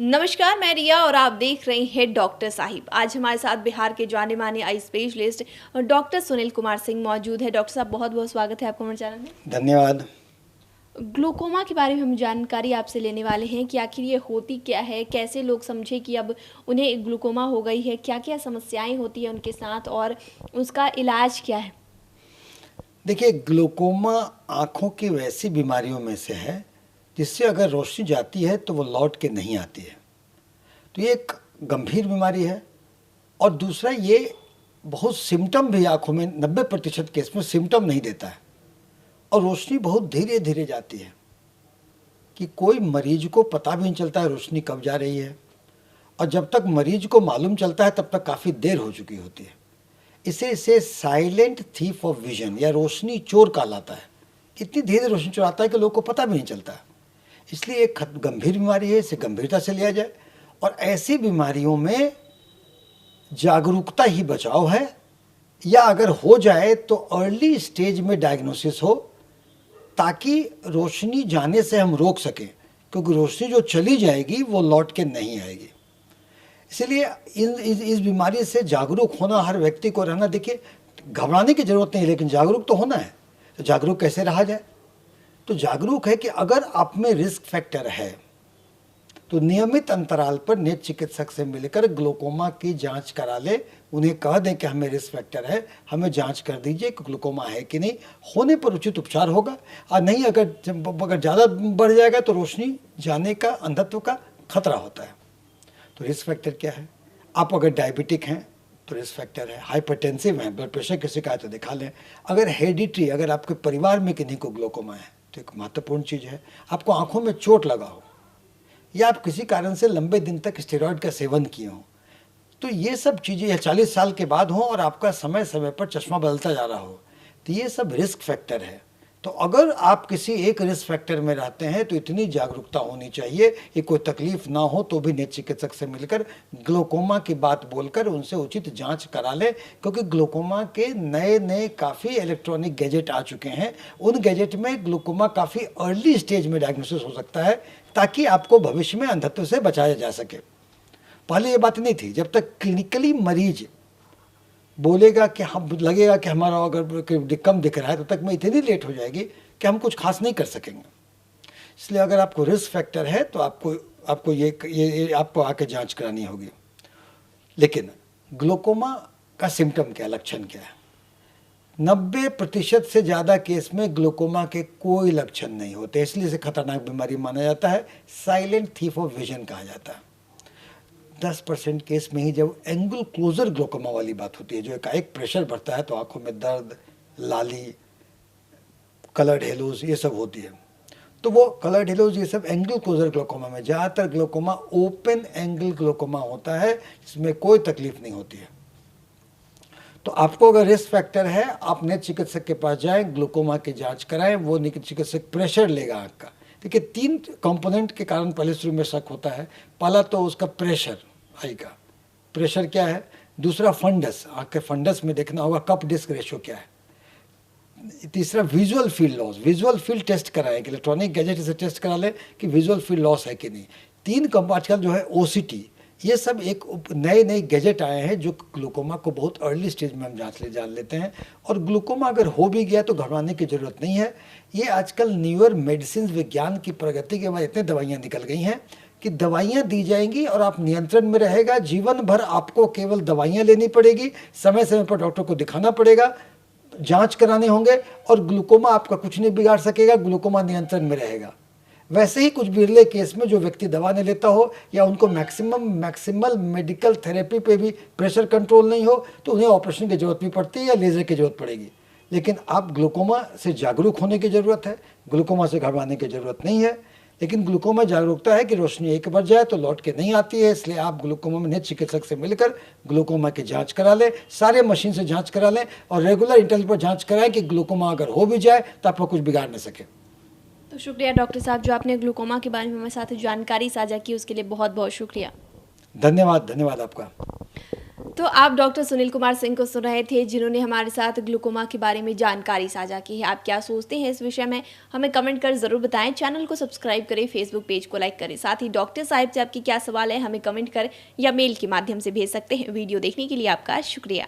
नमस्कार, मैं रिया और आप देख रहे हैं डॉक्टर साहिब। आज हमारे साथ बिहार के जाने माने eye specialist doctor Sunil Kumar Singh मौजूद है। डॉक्टर साहब, बहुत बहुत स्वागत है आपको हमारे चैनल में। धन्यवाद। ग्लूकोमा के बारे में हम जानकारी आपसे लेने वाले हैं कि आखिर ये होती क्या है, कैसे लोग समझे कि अब उन्हें ग्लूकोमा हो गई है, क्या क्या समस्याएं होती हैं उनके साथ और उसका इलाज क्या है। देखिए, ग्लूकोमा आँखों की वैसी बीमारियों में से है जिससे अगर रोशनी जाती है तो वो लौट के नहीं आती है। तो ये एक गंभीर बीमारी है। और दूसरा, ये बहुत सिम्टम भी आँखों में 90% केस में सिम्टम नहीं देता है और रोशनी बहुत धीरे धीरे जाती है कि कोई मरीज को पता भी नहीं चलता है रोशनी कब जा रही है। और जब तक मरीज को मालूम चलता है तब तक काफ़ी देर हो चुकी होती है। इसे साइलेंट थीफ ऑफ विजन या रोशनी चोर कहलाता है। इतनी धीरे रोशनी चुराता है कि लोगों को पता भी नहीं चलता है। इसलिए एक गंभीर बीमारी है, इसे गंभीरता से लिया जाए। और ऐसी बीमारियों में जागरूकता ही बचाव है, या अगर हो जाए तो अर्ली स्टेज में डायग्नोसिस हो ताकि रोशनी जाने से हम रोक सकें, क्योंकि रोशनी जो चली जाएगी वो लौट के नहीं आएगी। इसलिए इस बीमारी से जागरूक होना हर व्यक्ति को रहना। देखिए, घबराने की ज़रूरत नहीं, लेकिन जागरूक तो होना है। तो जागरूक कैसे रहा जाए? तो जागरूक है कि अगर आप में रिस्क फैक्टर है तो नियमित अंतराल पर नेत्र चिकित्सक से मिलकर ग्लूकोमा की जांच करा ले। उन्हें कह दें कि हमें रिस्क फैक्टर है, हमें जांच कर दीजिए कि ग्लूकोमा है कि नहीं। होने पर उचित उपचार होगा, और नहीं अगर ज़्यादा बढ़ जाएगा तो रोशनी जाने का, अंधत्व का खतरा होता है। तो रिस्क फैक्टर क्या है? आप अगर डायबिटिक हैं तो रिस्क फैक्टर है। हाइपरटेंसिव हैं, ब्लड प्रेशर की शिकायत तो दिखा लें। अगर हेरिडिटरी, अगर आपके परिवार में किन्हीं को ग्लूकोमा है तो एक महत्वपूर्ण चीज़ है। आपको आंखों में चोट लगा हो, या आप किसी कारण से लंबे दिन तक स्टेरॉयड का सेवन किए हो, तो ये सब चीज़ें 40 साल के बाद हो और आपका समय समय पर चश्मा बदलता जा रहा हो, तो ये सब रिस्क फैक्टर है। तो अगर आप किसी एक रिस्क फैक्टर में रहते हैं तो इतनी जागरूकता होनी चाहिए कि कोई तकलीफ ना हो तो भी नेत्र चिकित्सक से मिलकर ग्लूकोमा की बात बोलकर उनसे उचित जांच करा लें। क्योंकि ग्लूकोमा के नए नए काफ़ी इलेक्ट्रॉनिक गैजेट आ चुके हैं। उन गैजेट में ग्लूकोमा काफ़ी अर्ली स्टेज में डायग्नोसिस हो सकता है, ताकि आपको भविष्य में अंधत्व से बचाया जा सके। पहले ये बात नहीं थी। जब तक क्लिनिकली मरीज बोलेगा कि हम, लगेगा कि हमारा अगर कम दिख रहा है, तो तक में इतनी लेट हो जाएगी कि हम कुछ खास नहीं कर सकेंगे। इसलिए अगर आपको रिस्क फैक्टर है तो आपको ये आपको आके जांच करानी होगी। लेकिन ग्लूकोमा का सिम्टम क्या, लक्षण क्या है? 90% से ज़्यादा केस में ग्लूकोमा के कोई लक्षण नहीं होते, इसलिए इसे खतरनाक बीमारी माना जाता है। साइलेंट थीफ ऑफ विजन कहा जाता है। 10% केस में ही जब एंगल क्लोजर ग्लूकोमा वाली बात होती है, जो एकाएक प्रेशर बढ़ता है तो आंखों में दर्द, लाली, कलर्ड हेलोज ये सब होती है। तो वो कलर्ड हेलोज ये सब एंगल क्लोजर ग्लूकोमा में। ज़्यादातर ग्लूकोमा ओपन एंगल ग्लूकोमा होता है, जिसमें कोई तकलीफ नहीं होती है। तो आपको अगर रिस्क फैक्टर है, आप नेत्र चिकित्सक के पास जाएं, ग्लूकोमा की जांच कराएं। वो नेत्र चिकित्सक प्रेशर लेगा आँख का। देखिए, 3 कंपोनेंट के कारण पहले शुरू में शक होता है। पहला तो उसका प्रेशर, आई का प्रेशर क्या है। दूसरा फंडस, आँख के फंडस में देखना होगा कप डिस्क रेशो क्या है। तीसरा visual field loss, visual field test कराएं, इलेक्ट्रॉनिक गैजेट से टेस्ट करा लें कि विजुअल फील्ड लॉस है कि नहीं। 3 कंप आजकल जो है ओसीटी, ये सब एक नए नए गैजेट आए हैं जो ग्लूकोमा को बहुत अर्ली स्टेज में हम जान लेते हैं। और ग्लूकोमा अगर हो भी गया तो घबराने की ज़रूरत नहीं है। ये आजकल न्यूअर मेडिसिन विज्ञान की प्रगति के बाद इतनी दवाइयाँ निकल गई हैं कि दवाइयाँ दी जाएंगी और आप नियंत्रण में रहेगा। जीवन भर आपको केवल दवाइयाँ लेनी पड़ेगी, समय समय पर डॉक्टर को दिखाना पड़ेगा, जांच कराने होंगे, और ग्लूकोमा आपका कुछ नहीं बिगाड़ सकेगा। ग्लूकोमा नियंत्रण में रहेगा। वैसे ही कुछ बिरले केस में जो व्यक्ति दवा नहीं लेता हो, या उनको मैक्सिमल मेडिकल थेरेपी पे भी प्रेशर कंट्रोल नहीं हो, तो उन्हें ऑपरेशन की जरूरत भी पड़ती है या लेज़र की जरूरत पड़ेगी। लेकिन आप ग्लूकोमा से जागरूक होने की ज़रूरत है, ग्लूकोमा से घबराने की ज़रूरत नहीं है। लेकिन ग्लूकोमा जागरूकता है कि रोशनी एक बार जाए तो लौट के नहीं आती है। इसलिए आप ग्लूकोमा में नेत्र चिकित्सक से मिलकर ग्लूकोमा की जांच करा लें, सारे मशीन से जांच करा लें, और रेगुलर इंटरवल पर जांच कराएं कि ग्लूकोमा अगर हो भी जाए तो आपको कुछ बिगाड़ न सके। तो शुक्रिया डॉक्टर साहब, जो आपने ग्लूकोमा के बारे में हमारे साथ जानकारी साझा की उसके लिए बहुत बहुत शुक्रिया। धन्यवाद, धन्यवाद आपका। तो आप डॉक्टर सुनील कुमार सिंह को सुन रहे थे, जिन्होंने हमारे साथ ग्लूकोमा के बारे में जानकारी साझा की है। आप क्या सोचते हैं इस विषय में, हमें कमेंट कर ज़रूर बताएं। चैनल को सब्सक्राइब करें, फेसबुक पेज को लाइक करें। साथ ही डॉक्टर साहब से आपकी क्या सवाल है, हमें कमेंट कर या मेल के माध्यम से भेज सकते हैं। वीडियो देखने के लिए आपका शुक्रिया।